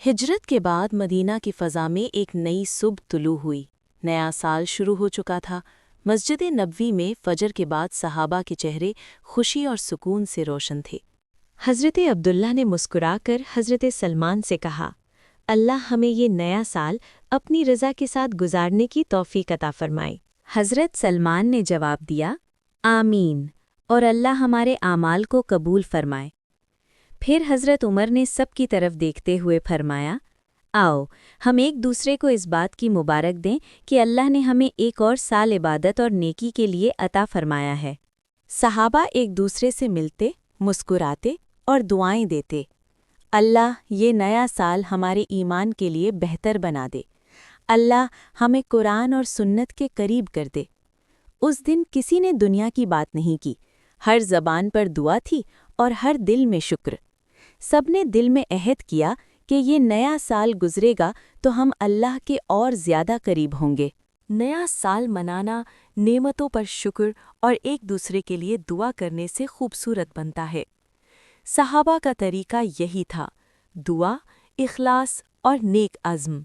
ہجرت کے بعد مدینہ کی فضا میں ایک نئی صبح طلوع ہوئی۔ نیا سال شروع ہو چکا تھا۔ مسجد نبوی میں فجر کے بعد صحابہ کے چہرے خوشی اور سکون سے روشن تھے۔ حضرت عبداللہ نے مسکرا کر حضرت سلمان سے کہا، اللہ ہمیں یہ نیا سال اپنی رضا کے ساتھ گزارنے کی توفیق عطا فرمائے۔ حضرت سلمان نے جواب دیا، آمین، اور اللہ ہمارے اعمال کو قبول فرمائے۔ پھر حضرت عمر نے سب کی طرف دیکھتے ہوئے فرمایا، آؤ ہم ایک دوسرے کو اس بات کی مبارک دیں کہ اللہ نے ہمیں ایک اور سال عبادت اور نیکی کے لیے عطا فرمایا ہے۔ صحابہ ایک دوسرے سے ملتے، مسکراتے اور دعائیں دیتے، اللہ یہ نیا سال ہمارے ایمان کے لیے بہتر بنا دے، اللہ ہمیں قرآن اور سنت کے قریب کر دے۔ اس دن کسی نے دنیا کی بات نہیں کی، ہر زبان پر دعا تھی اور ہر دل میں شکر۔ سب نے دل میں عہد کیا کہ یہ نیا سال گزرے گا تو ہم اللہ کے اور زیادہ قریب ہوں گے۔ نیا سال منانا نعمتوں پر شکر اور ایک دوسرے کے لیے دعا کرنے سے خوبصورت بنتا ہے۔ صحابہ کا طریقہ یہی تھا، دعا، اخلاص اور نیک عزم۔